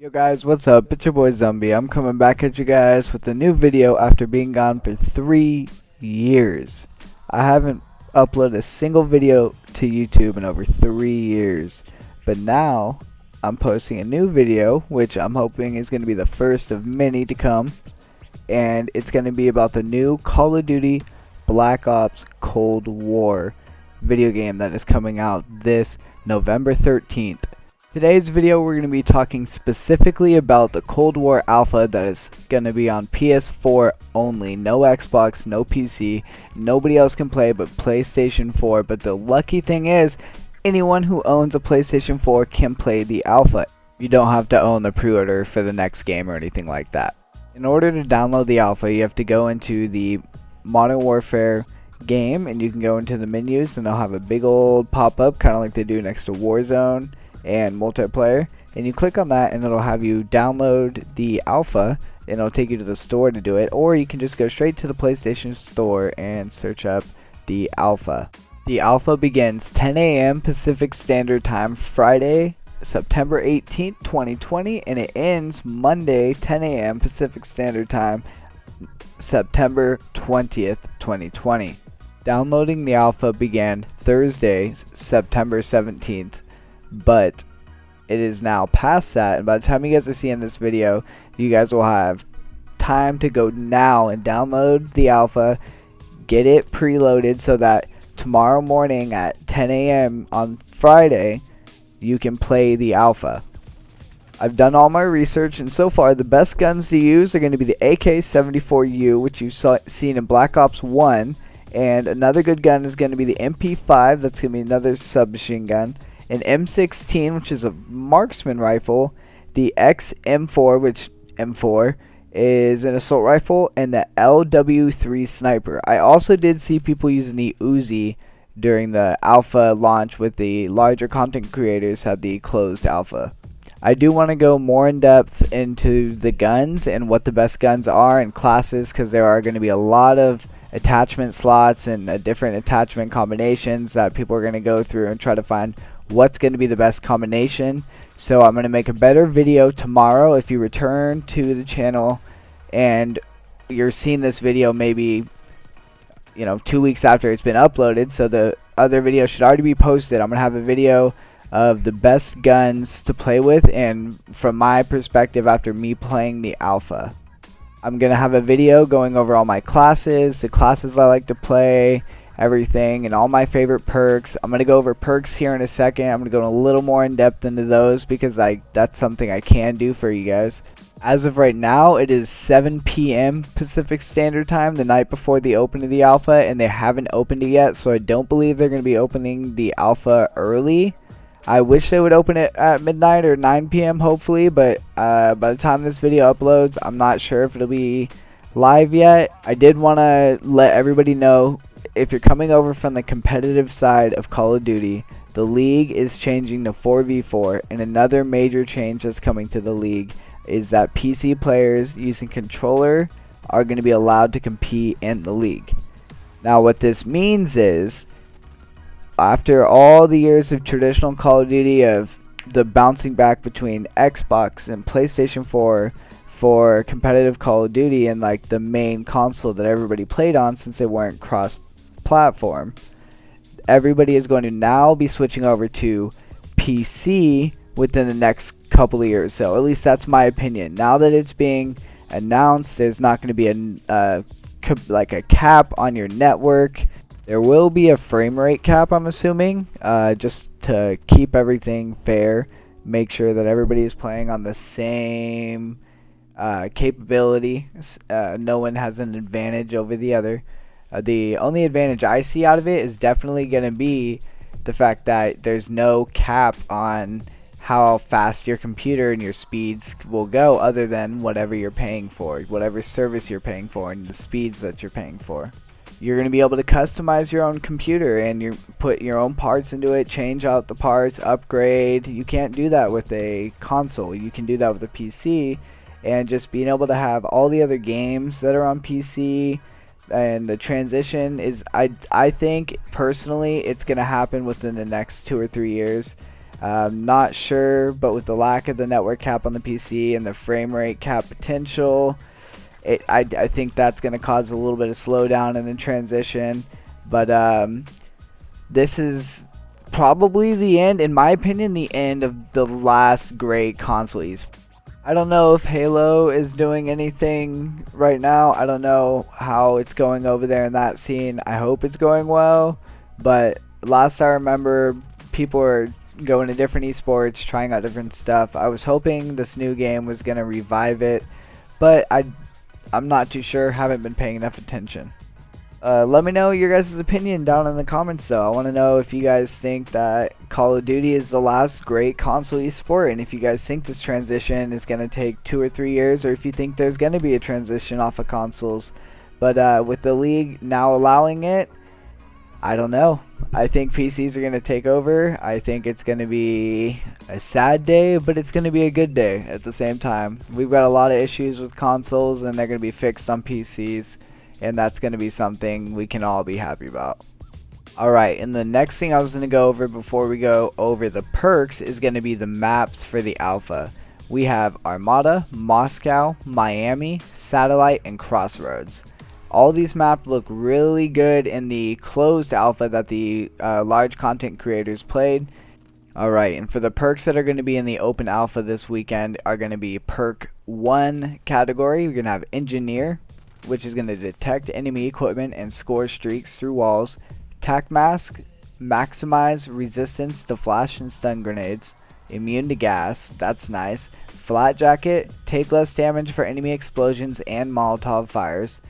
Yo guys, what's up? It's your boy Zombie. I'm coming back at you guys with a new video after being gone for 3 years. I haven't uploaded a single video to YouTube in over 3 years. But now, I'm posting a new video, which I'm hoping is going to be the first of many to come. And it's going to be about the new Call of Duty Black Ops Cold War video game that is coming out this November 13th. Today's video we're going to be talking specifically about the Cold War Alpha that is going to be on PS4 only. No Xbox, no PC, nobody else can play but PlayStation 4. But the lucky thing is, anyone who owns a PlayStation 4 can play the Alpha. You don't have to own the pre-order for the next game or anything like that. In order to download the Alpha, you have to go into the Modern Warfare game and you can go into the menus and they'll have a big old pop-up kind of like they do next to Warzone and multiplayer, and you click on that and it'll have you download the Alpha and it'll take you to the store to do it, or you can just go straight to the PlayStation Store and search up the Alpha. The Alpha begins 10 a.m. Pacific Standard Time Friday, September 18th, 2020, and it ends Monday 10 a.m. Pacific Standard Time September 20th, 2020. Downloading the Alpha began Thursday, September 17th. But it is now past that, and by the time you guys are seeing this video, you guys will have time to go now and download the Alpha, get it preloaded so that tomorrow morning at 10 a.m. on Friday you can play the Alpha. I've done all my research, and so far the best guns to use are going to be the AK-74U, which you've seen in Black Ops 1, and another good gun is going to be the MP5. That's going to be another submachine gun. An M16, which is a marksman rifle, the XM4, which M4 is an assault rifle, and the LW3 sniper. I also did see people using the Uzi during the alpha launch with the larger content creators had the closed alpha. I do want to go more in depth into the guns and what the best guns are and classes, because there are going to be a lot of attachment slots and different attachment combinations that people are going to go through and try to find what's going to be the best combination. So I'm going to make a better video tomorrow. If you return to the channel and you're seeing this video maybe 2 weeks after it's been uploaded, so the other video should already be posted. I'm going to have a video of the best guns to play with and from my perspective after me playing the Alpha. I'm going to have a video going over all my classes, the classes I like to play, everything, and all my favorite perks. I'm going to go over perks here in a second. I'm going to go a little more in depth into those because that's something I can do for you guys. As of right now, it is 7 p.m. Pacific Standard Time, the night before the opening of the Alpha, and they haven't opened it yet, so I don't believe they're going to be opening the Alpha early. I wish they would open it at midnight or 9 p.m. hopefully, but by the time this video uploads, I'm not sure if it'll be live yet. I did want to let everybody know, if you're coming over from the competitive side of Call of Duty, the league is changing to 4v4, and another major change that's coming to the league is that PC players using controller are going to be allowed to compete in the league. Now what this means is, after all the years of traditional Call of Duty of the bouncing back between Xbox and PlayStation 4 for competitive Call of Duty and like the main console that everybody played on since they weren't cross-platform, everybody is going to now be switching over to PC within the next couple of years. So at least that's my opinion. Now that it's being announced, there's not going to be a cap on your network. There will be a frame rate cap, I'm assuming, just to keep everything fair, make sure that everybody is playing on the same capability. No one has an advantage over the other. The only advantage I see out of it is definitely going to be the fact that there's no cap on how fast your computer and your speeds will go, other than whatever you're paying for, whatever service you're paying for, and the speeds that you're paying for. You're going to be able to customize your own computer and you put your own parts into it, change out the parts, upgrade. You can't do that with a console. You can do that with a PC, and just being able to have all the other games that are on PC, and the transition is, I think personally it's going to happen within the next 2 or 3 years. Not sure, but with the lack of the network cap on the PC and the frame rate cap potential, I think that's going to cause a little bit of slowdown in the transition. But this is probably the end, in my opinion, the end of the last great console esports. I don't know if Halo is doing anything right now. I don't know how it's going over there in that scene. I hope it's going well. But last I remember, people were going to different esports, trying out different stuff. I was hoping this new game was going to revive it. But I'm not too sure. Haven't been paying enough attention. Let me know your guys' opinion down in the comments though. I want to know if you guys think that Call of Duty is the last great console esport, and if you guys think this transition is going to take 2 or 3 years, or if you think there's going to be a transition off of consoles. But with the league now allowing it, I don't know. I think PCs are going to take over. I think it's going to be a sad day, but it's going to be a good day at the same time. We've got a lot of issues with consoles, and they're going to be fixed on PCs. And that's going to be something we can all be happy about. Alright, and the next thing I was going to go over before we go over the perks is going to be the maps for the alpha. We have Armada, Moscow, Miami, Satellite, and Crossroads. All these maps look really good in the closed alpha that the large content creators played. Alright, and for the perks that are going to be in the open alpha this weekend are going to be perk 1 category. We're going to have Engineer, which is going to detect enemy equipment and score streaks through walls. Tac Mask, maximize resistance to flash and stun grenades. Immune to gas, that's nice. Flat Jacket, take less damage for enemy explosions and Molotov fires.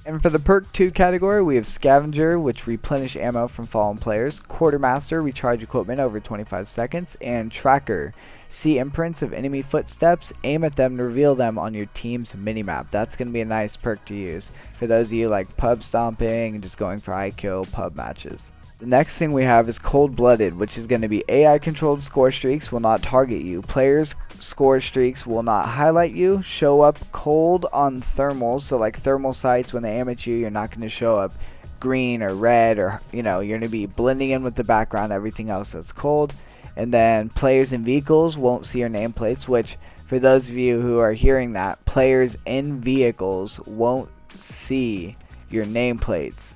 And for the perk 2 category, we have Scavenger, which replenish ammo from fallen players. Quartermaster, recharge equipment over 25 seconds. And Tracker, see imprints of enemy footsteps, aim at them to reveal them on your team's minimap. That's going to be a nice perk to use for those of you like pub stomping and just going for high kill pub matches. The next thing we have is Cold Blooded, which is going to be AI controlled score streaks will not target you. Players' score streaks will not highlight you. Show up cold on thermals, so like thermal sights, when they aim at you, you're not going to show up green or red, or you're going to be blending in with the background, everything else that's cold. And then players in vehicles won't see your nameplates, which for those of you who are hearing that, players in vehicles won't see your nameplates.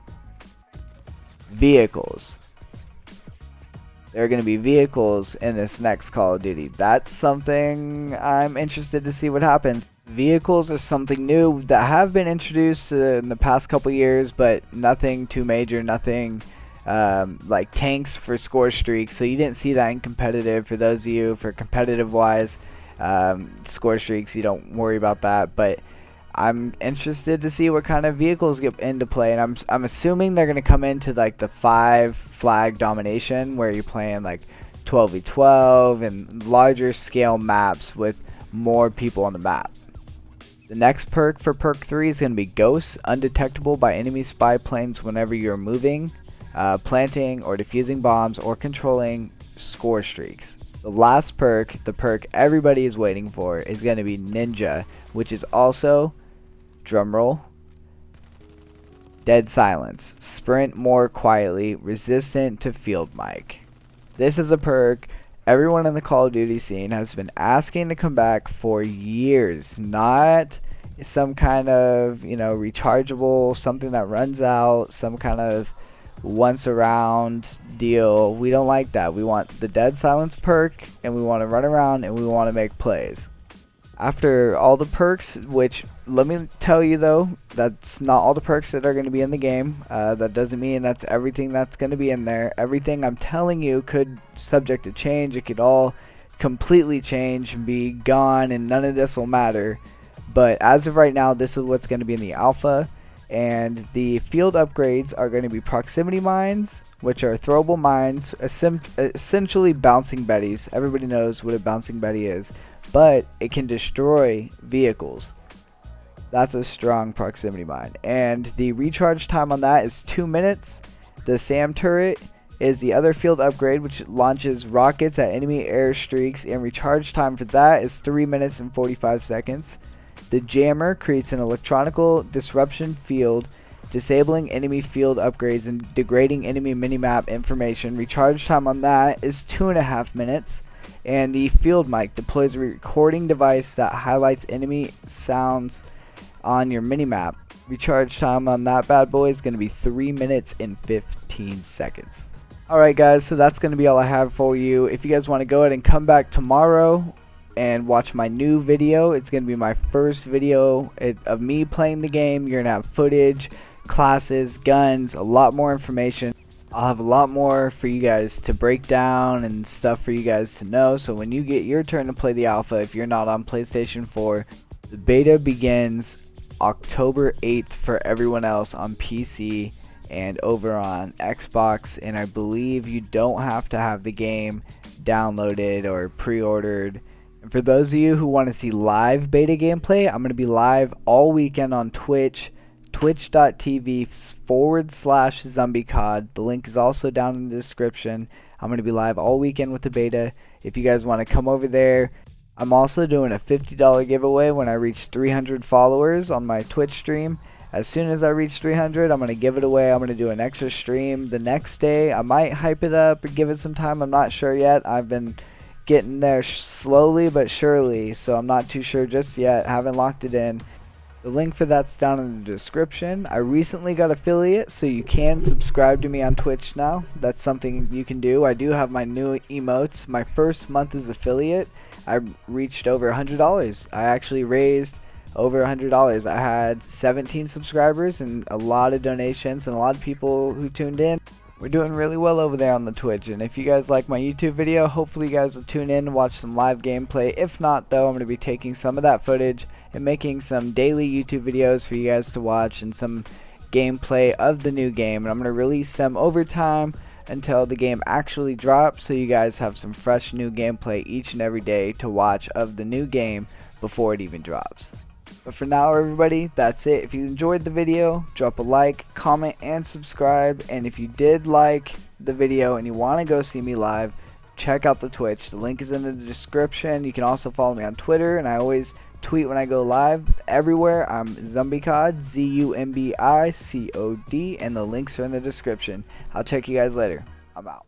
Vehicles. There are going to be vehicles in this next Call of Duty. That's something I'm interested to see what happens. Vehicles are something new that have been introduced in the past couple years, but nothing too major, nothing like tanks for score streaks. So you didn't see that in competitive. For those of you, for competitive wise, score streaks, you don't worry about that. But I'm interested to see what kind of vehicles get into play, and I'm assuming they're gonna come into like the 5 flag domination, where you're playing like 12v12 and larger scale maps with more people on the map. The next perk for perk 3 is gonna be Ghosts, undetectable by enemy spy planes whenever you're moving, planting or defusing bombs, or controlling score streaks. The last perk, the perk everybody is waiting for, is going to be Ninja, which is also, drumroll, Dead Silence, sprint more quietly, resistant to field mic. This is a perk everyone in the Call of Duty scene has been asking to come back for years. Not some kind of, rechargeable, something that runs out, some kind of once around deal. We don't like that. We want the Dead Silence perk, and we want to run around, and we want to make plays. After all the perks, which let me tell you though, that's not all the perks that are going to be in the game. That doesn't mean that's everything that's going to be in there. Everything I'm telling you could subject to change. It could all completely change and be gone, and none of this will matter. But as of right now, this is what's going to be in the alpha. And the field upgrades are going to be proximity mines, which are throwable mines, essentially bouncing betties. Everybody knows what a bouncing betty is, but it can destroy vehicles. That's a strong proximity mine. And the recharge time on that is 2 minutes. The SAM turret is the other field upgrade, which launches rockets at enemy airstreaks, and recharge time for that is 3 minutes and 45 seconds. The jammer creates an electronical disruption field disabling enemy field upgrades and degrading enemy minimap information. Recharge time on that is 2.5 minutes. And the field mic deploys a recording device that highlights enemy sounds on your minimap. Recharge time on that bad boy is going to be 3 minutes and 15 seconds. Alright guys, so that's going to be all I have for you. If you guys want to go ahead and come back tomorrow and watch my new video, it's going to be my first video of me playing the game. You're going to have footage, classes, guns, a lot more information. I'll have a lot more for you guys to break down and stuff for you guys to know. So when you get your turn to play the alpha, if you're not on PlayStation 4, the beta begins October 8th for everyone else on PC and over on Xbox, and I believe you don't have to have the game downloaded or pre-ordered. And for those of you who want to see live beta gameplay, I'm going to be live all weekend on Twitch, twitch.tv/ZombieCod. The link is also down in the description. I'm going to be live all weekend with the beta. If you guys want to come over there, I'm also doing a $50 giveaway when I reach 300 followers on my Twitch stream. As soon as I reach 300, I'm going to give it away. I'm going to do an extra stream the next day. I might hype it up or give it some time. I'm not sure yet. I've been getting there slowly but surely, so I'm not too sure just yet. Haven't locked it in. The link for that's down in the description. I recently got affiliate, so you can subscribe to me on Twitch now. That's something you can do. I do have my new emotes. My first month as affiliate, I reached over $100. I actually raised over $100. I had 17 subscribers and a lot of donations and a lot of people who tuned in. We're doing really well over there on the Twitch, and if you guys like my YouTube video, hopefully you guys will tune in and watch some live gameplay. If not though, I'm going to be taking some of that footage and making some daily YouTube videos for you guys to watch and some gameplay of the new game, and I'm going to release them over time until the game actually drops, so you guys have some fresh new gameplay each and every day to watch of the new game before it even drops. But for now everybody, that's it. If you enjoyed the video, drop a like, comment, and subscribe. And if you did like the video and you want to go see me live, check out the Twitch. The link is in the description. You can also follow me on Twitter, and I always tweet when I go live. Everywhere I'm ZumbieCod, ZUMBICOD, and the links are in the description. I'll check you guys later. I'm out.